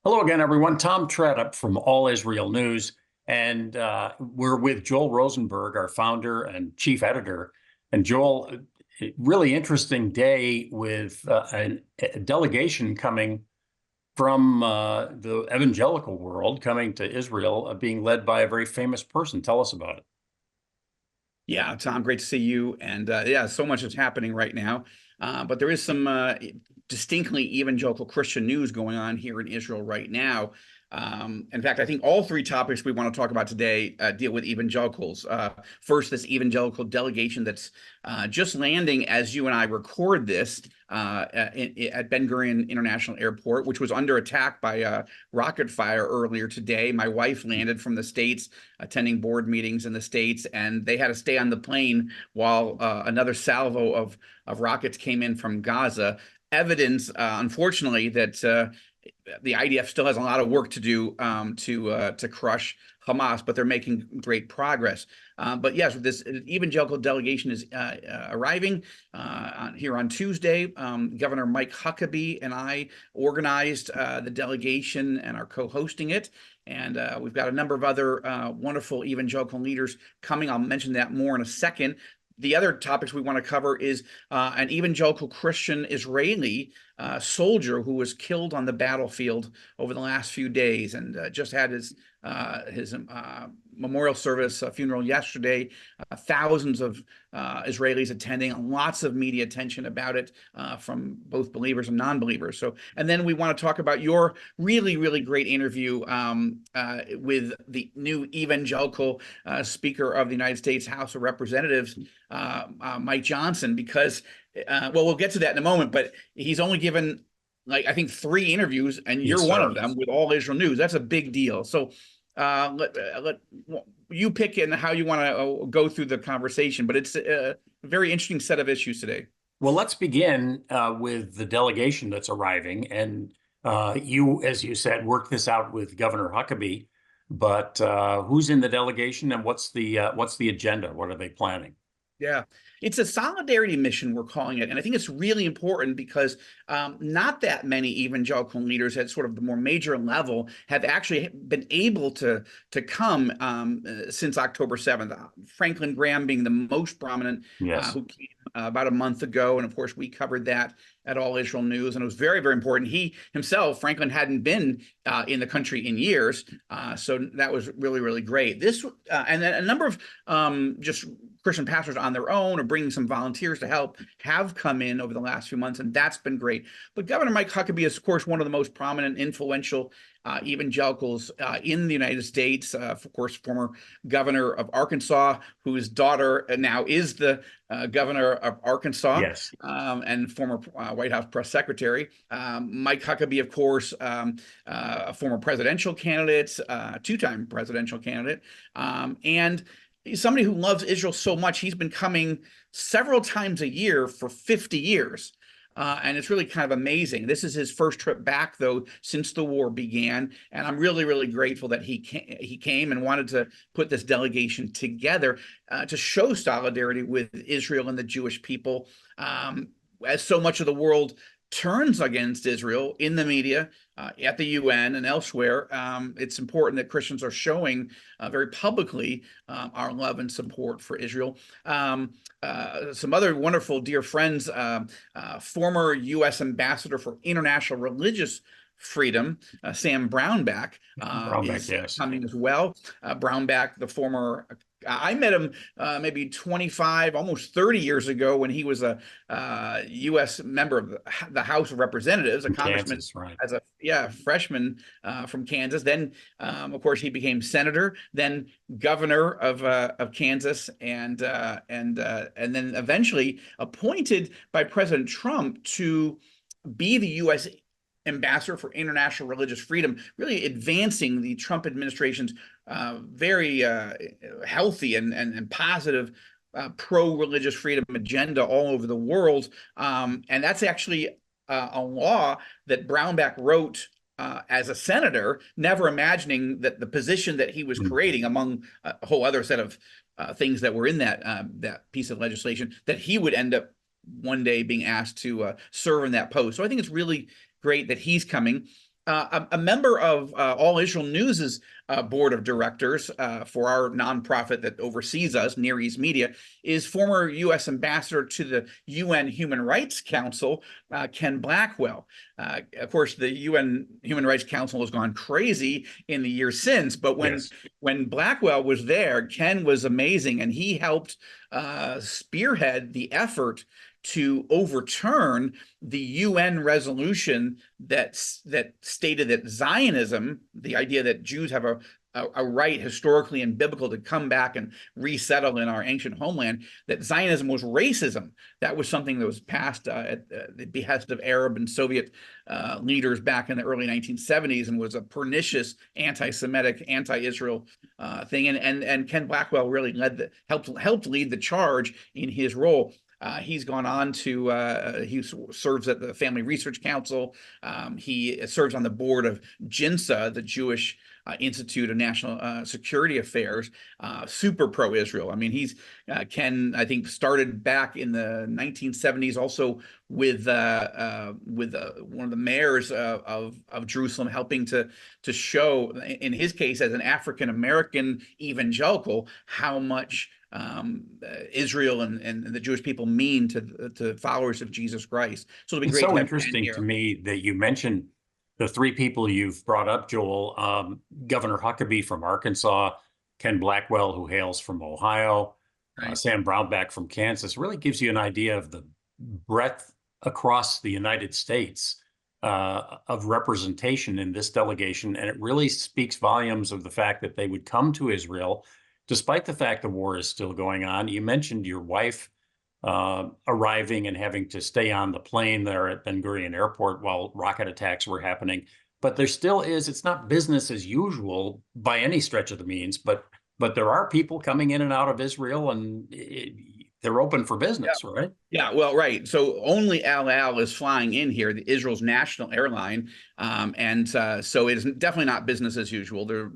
Hello again, everyone. Tom Tradup from All Israel News, and we're with Joel Rosenberg, our founder and chief editor. And Joel, really interesting day with a delegation coming from the evangelical world coming to Israel, being led by a very famous person. Tell us about it. Yeah, Tom, great to see you. And yeah, so much is happening right now. But there is some distinctly evangelical Christian news going on here in Israel right now. In fact, I think all three topics we want to talk about today deal with evangelicals. First, this evangelical delegation that's just landing as you and I record this at Ben Gurion International Airport, which was under attack by rocket fire earlier today. My wife landed from the States, attending board meetings in the States, and they had to stay on the plane while another salvo of rockets came in from Gaza. Evidence, unfortunately, that the IDF still has a lot of work to do to crush Hamas, but they're making great progress. But yes, this evangelical delegation is arriving here on Tuesday. Governor Mike Huckabee and I organized the delegation and are co-hosting it. And we've got a number of other wonderful evangelical leaders coming. I'll mention that more in a second. The other topics we want to cover is an evangelical Christian Israeli soldier who was killed on the battlefield over the last few days, and just had his memorial service, funeral yesterday. Thousands of Israelis attending, lots of media attention about it from both believers and non-believers. So, and then we want to talk about your really, really great interview with the new evangelical Speaker of the United States House of Representatives, Mike Johnson, because, well, we'll get to that in a moment, but he's only given, like, I think 3 interviews, and you're Yes, one sir. of them with All Israel News. That's a big deal. So let you pick in how you want to go through the conversation, but it's a very interesting set of issues today. Well, let's begin with the delegation that's arriving. And you, as you said, worked this out with Governor Huckabee. But who's in the delegation, and what's the agenda? What are they planning? Yeah, it's a solidarity mission, we're calling it. And I think it's really important because not that many evangelical leaders at sort of the more major level have actually been able to come since October 7th. Franklin Graham being the most prominent, Yes. who came about a month ago. And of course, we covered that at All Israel News, and it was very, very important. He himself, Franklin, hadn't been in the country in years, so that was really, really great. This and then a number of just Christian pastors on their own or bringing some volunteers to help have come in over the last few months, and that's been great. But Governor Mike Huckabee is, of course, one of the most prominent, influential evangelicals in the United States. Of course, former governor of Arkansas, whose daughter now is the governor of Arkansas, Yes. and former White House press secretary. Mike Huckabee, of course, a former presidential candidate, two-time presidential candidate, and somebody who loves Israel so much, he's been coming several times a year for 50 years. And it's really kind of amazing. This is his first trip back, though, since the war began. And I'm really, really grateful that he came and wanted to put this delegation together to show solidarity with Israel and the Jewish people. As so much of the world turns against Israel in the media, at the UN and elsewhere, it's important that Christians are showing very publicly our love and support for Israel. Some other wonderful dear friends, former U.S. Ambassador for International Religious Freedom, Sam Brownback, Brownback, is yes. coming as well. Brownback, the former, I met him maybe 25, almost 30 years ago when he was a U.S. member of the House of Representatives, a congressman, Kansas, right. as a freshman from Kansas. Then, of course, he became senator, then governor of Kansas, and then eventually appointed by President Trump to be the U.S. ambassador for international religious freedom, really advancing the Trump administration's very healthy and positive pro-religious freedom agenda all over the world. And that's actually a law that Brownback wrote as a senator, never imagining that the position that he was creating, among a whole other set of things that were in that piece of legislation, that he would end up one day being asked to serve in that post. So I think it's really great that he's coming. A member of All Israel News's board of directors for our nonprofit that oversees us, Near East Media, is former U.S. ambassador to the UN Human Rights Council, Ken Blackwell. Of course, the UN Human Rights Council has gone crazy in the years since, but Yes. when Blackwell was there, Ken was amazing, and he helped spearhead the effort to overturn the UN resolution that stated that Zionism, the idea that Jews have a right historically and biblical to come back and resettle in our ancient homeland, that Zionism was racism. That was something that was passed at the behest of Arab and Soviet leaders back in the early 1970s, and was a pernicious anti-Semitic, anti-Israel thing. And Ken Blackwell really helped lead the charge in his role. He's gone on to, he serves at the Family Research Council. He serves on the board of JINSA, the Jewish Institute of National Security Affairs, super pro-Israel. I mean, Ken, I think, started back in the 1970s also with one of the mayors of Jerusalem, helping to show, in his case, as an African-American evangelical, how much Israel and the Jewish people mean to followers of Jesus Christ. So it'll be It's great to so have Ken interesting here. to me that you mentioned the three people you've brought up, Joel. Governor Huckabee from Arkansas, Ken Blackwell, who hails from Ohio, Right. Sam Brownback from Kansas. Really gives you an idea of the breadth across the United States of representation in this delegation. And it really speaks volumes of the fact that they would come to Israel, despite the fact the war is still going on. You mentioned your wife arriving and having to stay on the plane there at Ben Gurion Airport while rocket attacks were happening. But there still is, it's not business as usual by any stretch of the means, but there are people coming in and out of Israel, and they're open for business, right? Yeah, well, right. So only El Al is flying in here, the Israel's national airline, and so it is definitely not business as usual. There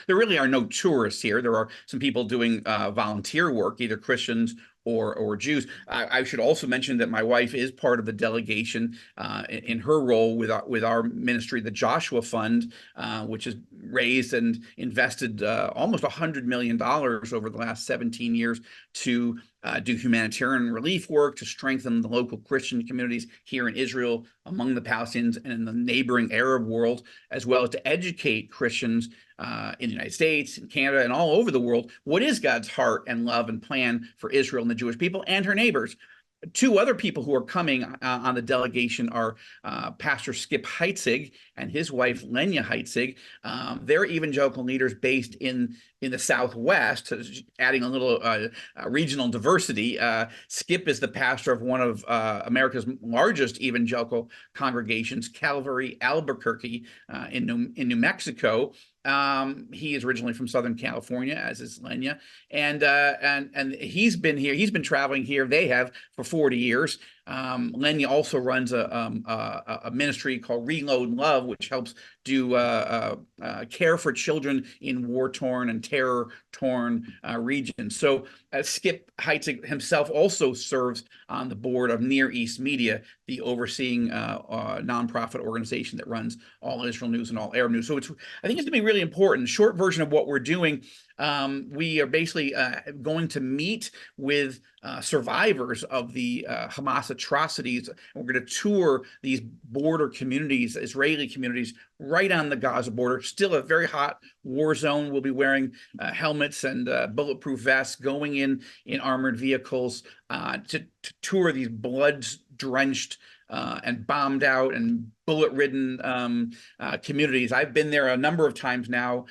really are no tourists here. There are some people doing volunteer work, either Christians or Jews. I should also mention that my wife is part of the delegation in her role with our ministry, the Joshua Fund, which has raised and invested almost $100 million over the last 17 years to do humanitarian relief work, to strengthen the local Christian communities here in Israel, among the Palestinians, and in the neighboring Arab world, as well as to educate Christians in the United States, in Canada, and all over the world. What is God's heart and love and plan for Israel and the Jewish people and her neighbors? Two other people who are coming on the delegation are Pastor Skip Heitzig and his wife Lenya Heitzig. They're evangelical leaders based in the Southwest, adding a little regional diversity. Skip is the pastor of one of America's largest evangelical congregations, Calvary Albuquerque in New Mexico. He is originally from Southern California, as is Lenya, and he's been here. He's been traveling here. They have for 40 years. Lenya also runs a ministry called Reload Love, which helps do care for children in war-torn and terror-torn regions. So Skip Heitzig himself also serves on the board of Near East Media, the overseeing nonprofit organization that runs All Israel News and All Arab News. So I think it's going to be really important. Short version of what we're doing. We are basically going to meet with survivors of the Hamas atrocities. And we're going to tour these border communities, Israeli communities, right on the Gaza border. Still a very hot war zone. We'll be wearing helmets and bulletproof vests, going in armored vehicles to tour these blood-drenched and bombed out and bullet-ridden communities. I've been there a number of times now,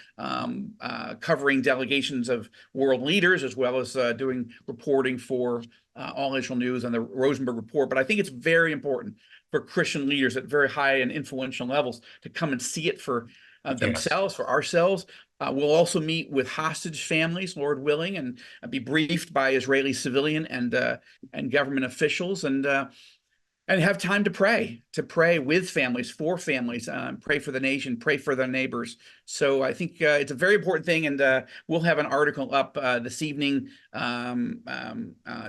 covering delegations of world leaders, as well as doing reporting for All Israel News and the Rosenberg Report. But I think it's very important for Christian leaders at very high and influential levels to come and see it for themselves, for ourselves. We'll also meet with hostage families, Lord willing, and be briefed by Israeli civilian and government officials. And and have time to pray with families, for families, pray for the nation, pray for their neighbors. So I think it's a very important thing, and we'll have an article up this evening,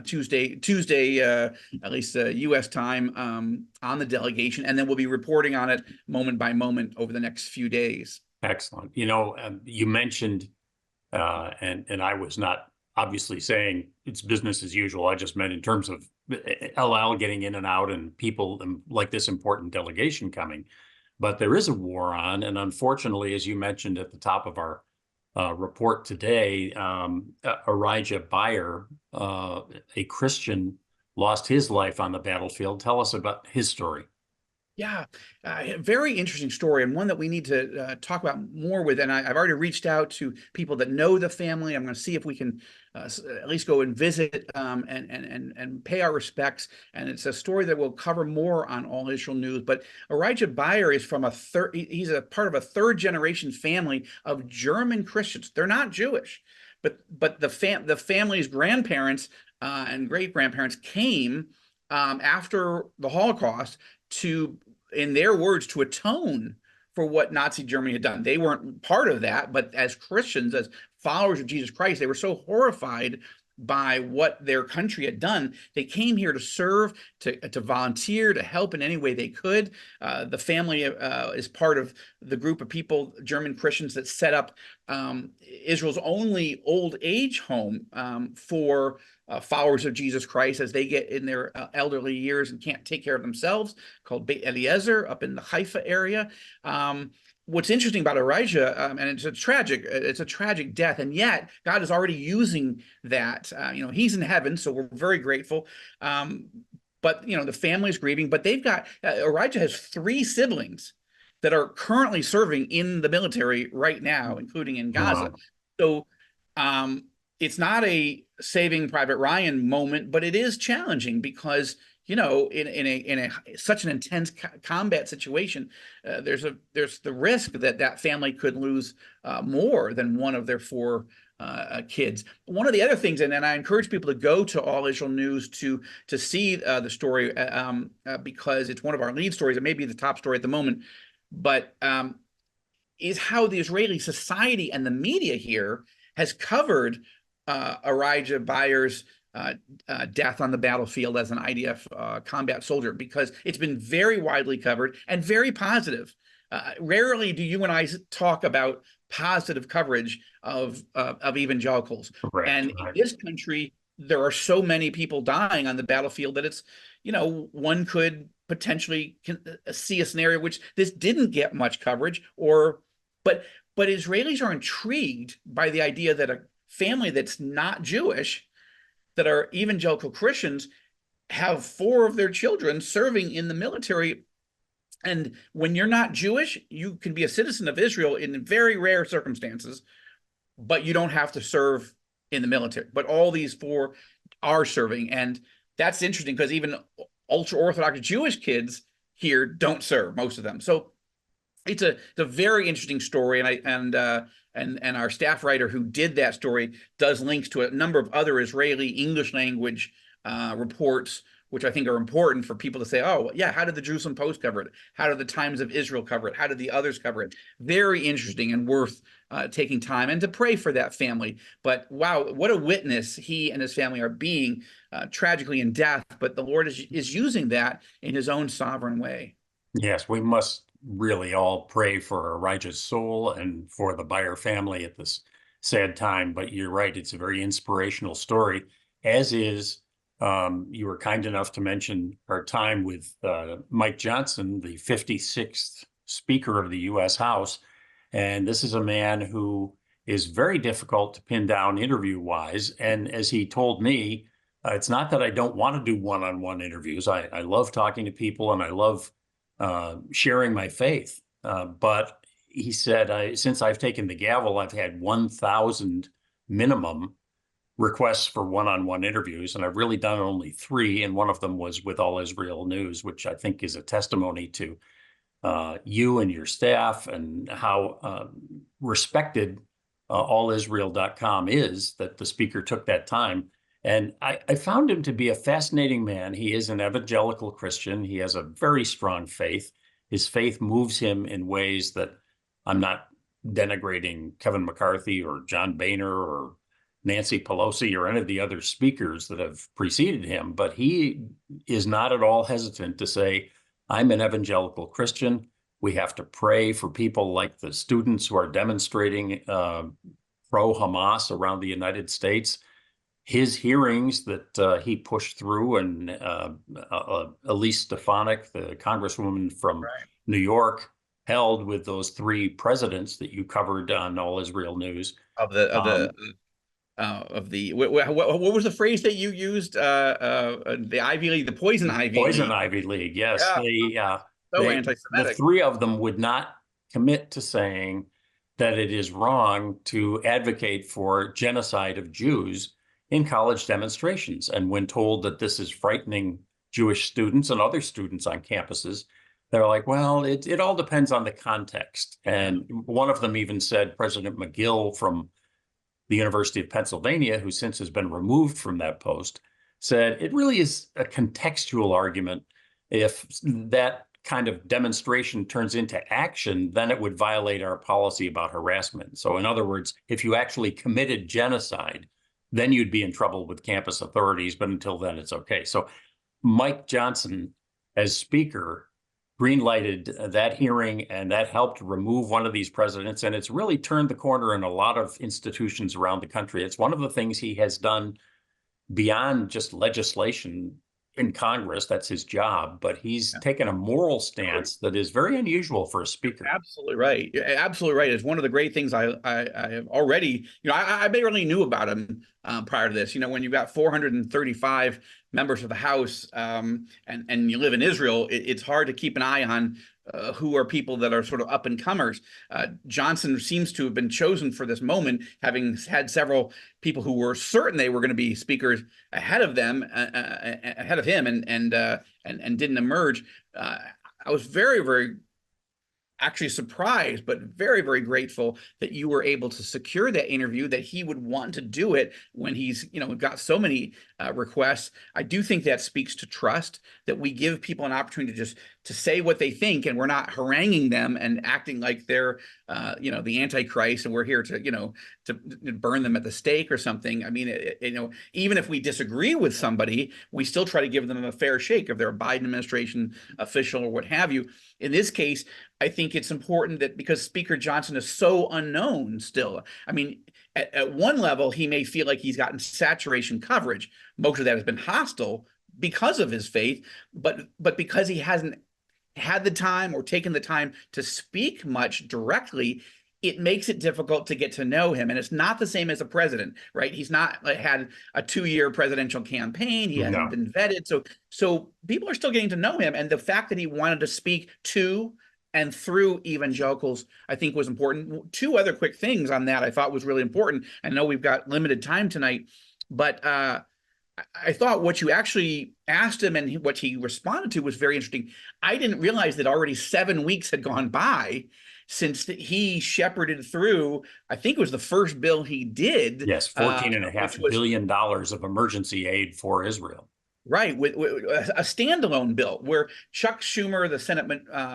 Tuesday, at least U.S. time, on the delegation, and then we'll be reporting on it moment by moment over the next few days. Excellent. You mentioned, and I was not obviously saying it's business as usual. I just meant in terms of LL getting in and out and people like this important delegation coming. But there is a war on, and unfortunately, as you mentioned at the top of our report today, Elijah Beyer, a Christian, lost his life on the battlefield. Tell us about his story. Yeah, very interesting story, and one that we need to talk about more with. And I've already reached out to people that know the family. I'm going to see if we can at least go and visit and pay our respects. And it's a story that we'll cover more on All Israel News. But Elijah Beyer is from he's a part of a third generation family of German Christians. They're not Jewish, but the family's grandparents and great grandparents came after the Holocaust to, in their words, to atone for what Nazi Germany had done. They weren't part of that, but as Christians, as followers of Jesus Christ, they were so horrified by what their country had done. They came here to serve, to volunteer, to help in any way they could. The family is part of the group of people, German Christians, that set up Israel's only old age home for followers of Jesus Christ as they get in their elderly years and can't take care of themselves, called Beit Eliezer up in the Haifa area. What's interesting about Elijah, and it's a tragic death, and yet God is already using that. He's in heaven, so we're very grateful. But the family is grieving, but they've got Elijah has 3 siblings that are currently serving in the military right now, including in Gaza. Wow. So it's not a Saving Private Ryan moment, but it is challenging because in such an intense combat situation, there's the risk that family could lose more than one of their 4 kids. One of the other things, and I encourage people to go to All Israel News to see the story because it's one of our lead stories. It may be the top story at the moment, but is how the Israeli society and the media here has covered Elijah Beyer's death on the battlefield as an IDF combat soldier, because it's been very widely covered and very positive. Rarely do you and I talk about positive coverage of evangelicals. Right, and in this country, there are so many people dying on the battlefield that it's, one could potentially see a scenario which this didn't get much coverage, but Israelis are intrigued by the idea that a family that's not Jewish, that are evangelical Christians, have 4 of their children serving in the military. And when you're not Jewish, you can be a citizen of Israel in very rare circumstances, but you don't have to serve in the military. But all these 4 are serving. And that's interesting because even ultra-Orthodox Jewish kids here don't serve, most of them. So it's a very interesting story, and our staff writer who did that story does links to a number of other Israeli English language reports, which I think are important for people to say, oh, yeah, how did the Jerusalem Post cover it? How did the Times of Israel cover it? How did the others cover it? Very interesting and worth taking time and to pray for that family. But wow, what a witness he and his family are being, tragically in death, but the Lord is using that in his own sovereign way. Yes, we must really all pray for Elijah's soul and for the Beyer family at this sad time. But you're right, it's a very inspirational story, as is, you were kind enough to mention our time with Mike Johnson, the 56th Speaker of the U.S. House. And this is a man who is very difficult to pin down interview-wise. And as he told me, it's not that I don't want to do one-on-one interviews. I love talking to people and I love sharing my faith. But he said, since I've taken the gavel, I've had 1,000 minimum requests for one-on-one interviews, and I've really done only 3, and one of them was with All Israel News, which I think is a testimony to you and your staff and how respected allisrael.com is, that the speaker took that time. And I found him to be a fascinating man. He is an evangelical Christian. He has a very strong faith. His faith moves him in ways that I'm not denigrating Kevin McCarthy or John Boehner or Nancy Pelosi or any of the other speakers that have preceded him, but he is not at all hesitant to say, I'm an evangelical Christian. We have to pray for people like the students who are demonstrating pro-Hamas around the United States. His hearings that he pushed through, and Elise Stefanik, the congresswoman from Right. New York, held with those three presidents that you covered on All Israel News. Of the what was the phrase that you used? The Ivy League, the poison Ivy Poison League. Ivy League, yes. Yeah, so The anti-Semitic. three of them would not commit to saying that it is wrong to advocate for genocide of Jews in college demonstrations. And when told that this is frightening Jewish students and other students on campuses, they're like, well, it all depends on the context. And one of them even said, President McGill from the University of Pennsylvania, who since has been removed from that post, said it really is a contextual argument. If that kind of demonstration turns into action, then it would violate our policy about harassment. So in other words, if you actually committed genocide, then you'd be in trouble with campus authorities. But until then, it's okay. So Mike Johnson, as speaker, green-lighted that hearing, and that helped remove one of these presidents. And it's really turned the corner in a lot of institutions around the country. It's one of the things he has done beyond just legislation in Congress. That's his job, but he's taken a moral stance that is very unusual for a speaker. Absolutely right. You're absolutely right. It's one of the great things I have already, I barely knew about him prior to this. When you've got 435 members of the House and you live in Israel, it's hard to keep an eye on who are people that are sort of up and comers. Johnson seems to have been chosen for this moment, having had several people who were certain they were going to be speakers ahead of them, ahead of him, and didn't emerge. I was very, very actually surprised, but very, very grateful that you were able to secure that interview, that he would want to do it when he's, got so many requests. I do think that speaks to trust, that we give people an opportunity just to say what they think, and we're not haranguing them and acting like they're, the Antichrist, and we're here to, to burn them at the stake or something. I mean, even if we disagree with somebody, we still try to give them a fair shake if they're a Biden administration official or what have you. In this case, I think it's important that because Speaker Johnson is so unknown still, I mean, at one level, he may feel like he's gotten saturation coverage. Most of that has been hostile because of his faith, but because he hasn't had the time or taken the time to speak much directly, it makes it difficult to get to know him. And it's not the same as a president, right? He's not had a 2-year presidential campaign. He hasn't been vetted. So people are still getting to know him. And the fact that he wanted to speak to and through evangelicals, I think, was important. 2 other quick things on that I thought was really important. I know we've got limited time tonight, but I thought what you actually asked him and what he responded to was very interesting. I didn't realize that already 7 weeks had gone by since he shepherded through, I think it was the first bill he did. Yes, $14.5 billion of emergency aid for Israel. Right, with a standalone bill where Chuck Schumer, the Senate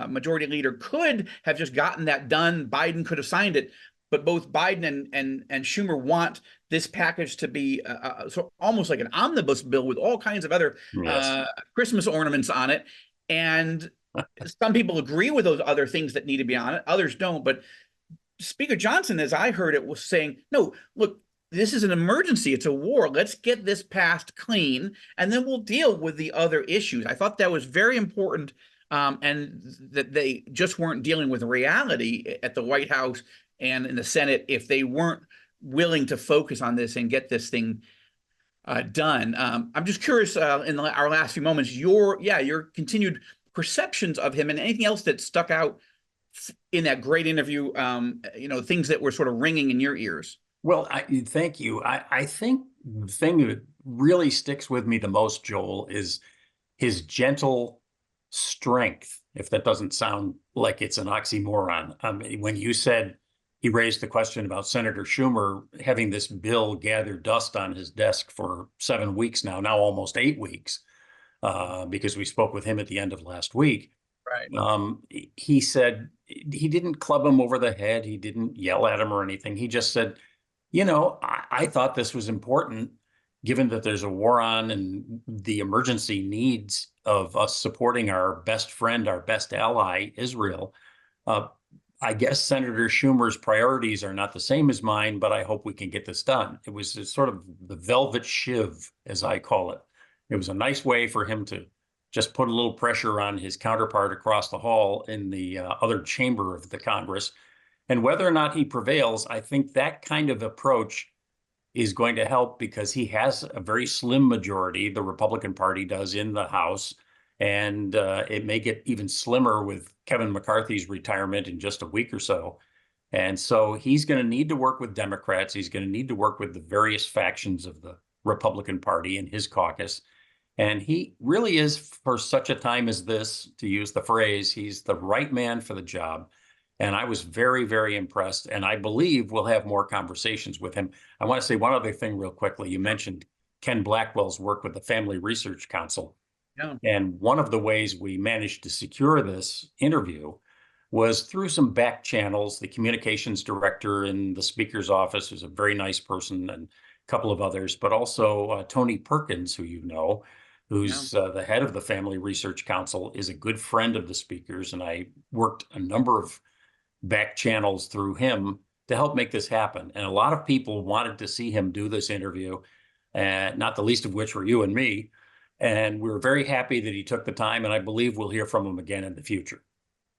majority leader, could have just gotten that done. Biden could have signed it, but both Biden and Schumer want this package to be so almost like an omnibus bill with all kinds of other Christmas ornaments on it. And some people agree with those other things that need to be on it, others don't. But Speaker Johnson, as I heard it, was saying, no, look, this is an emergency. It's a war. Let's get this passed clean, and then we'll deal with the other issues. I thought that was very important, and that they just weren't dealing with reality at the White House and in the Senate if they weren't willing to focus on this and get this thing done. I'm just curious, in our last few moments, your continued perceptions of him and anything else that stuck out in that great interview, things that were sort of ringing in your ears. Well, thank you. I think the thing that really sticks with me the most, Joel, is his gentle strength, if that doesn't sound like it's an oxymoron. When you said he raised the question about Senator Schumer having this bill gather dust on his desk for 7 weeks now almost 8 weeks, because we spoke with him at the end of last week. Right. He said he didn't club him over the head. He didn't yell at him or anything. He just said, I thought this was important, given that there's a war on and the emergency needs of us supporting our best friend, our best ally, Israel. I guess Senator Schumer's priorities are not the same as mine, but I hope we can get this done. It was sort of the velvet shiv, as I call it. It was a nice way for him to just put a little pressure on his counterpart across the hall in the other chamber of the Congress. And whether or not he prevails, I think that kind of approach is going to help, because he has a very slim majority, the Republican Party does, in the House. And it may get even slimmer with Kevin McCarthy's retirement in just a week or so. And so he's going to need to work with Democrats. He's going to need to work with the various factions of the Republican Party and his caucus. And he really is, for such a time as this, to use the phrase, he's the right man for the job. And I was very, very impressed. And I believe we'll have more conversations with him. I want to say one other thing real quickly. You mentioned Ken Blackwell's work with the Family Research Council. Yeah. And one of the ways we managed to secure this interview was through some back channels. The communications director in the speaker's office is a very nice person, and a couple of others, but also Tony Perkins, who who's the head of the Family Research Council, is a good friend of the speaker's. And I worked a number of back channels through him to help make this happen. And a lot of people wanted to see him do this interview, and not the least of which were you and me. And we were very happy that he took the time, and I believe we'll hear from him again in the future.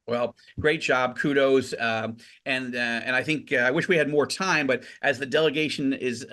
Well, great job. Kudos. And I think I wish we had more time, but as the delegation is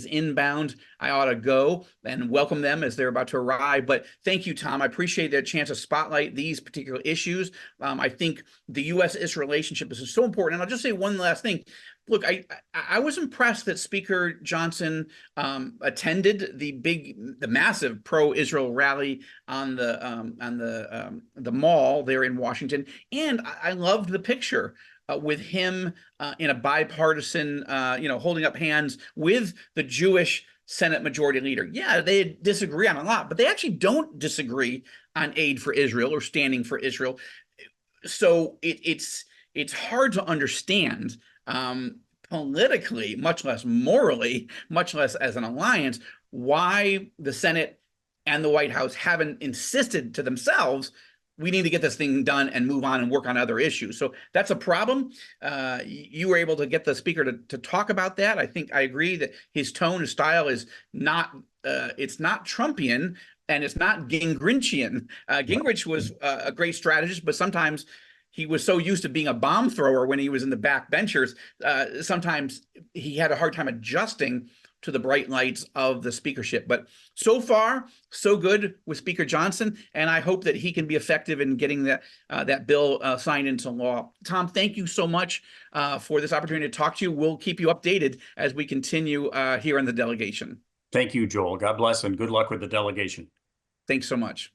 inbound, I ought to go and welcome them as they're about to arrive. But thank you, Tom. I appreciate the chance to spotlight these particular issues. I think the U.S.-Israel relationship is so important. And I'll just say one last thing. Look, I was impressed that Speaker Johnson attended the massive pro-Israel rally on the mall there in Washington, and I loved the picture with him in a bipartisan, holding up hands with the Jewish Senate Majority Leader. Yeah, they disagree on a lot, but they actually don't disagree on aid for Israel or standing for Israel. So it's hard to understand. Politically, much less morally, much less as an alliance, why the Senate and the White House haven't insisted to themselves, we need to get this thing done and move on and work on other issues. So that's a problem. You were able to get the speaker to talk about that. I think I agree that his tone, his style is not, it's not Trumpian, and it's not Gingrichian. Gingrich was a great strategist, but sometimes he was so used to being a bomb thrower when he was in the backbenchers. Sometimes he had a hard time adjusting to the bright lights of the speakership. But so far, so good with Speaker Johnson, and I hope that he can be effective in getting that bill signed into law. Tom, thank you so much for this opportunity to talk to you. We'll keep you updated as we continue here in the delegation. Thank you, Joel. God bless, and good luck with the delegation. Thanks so much.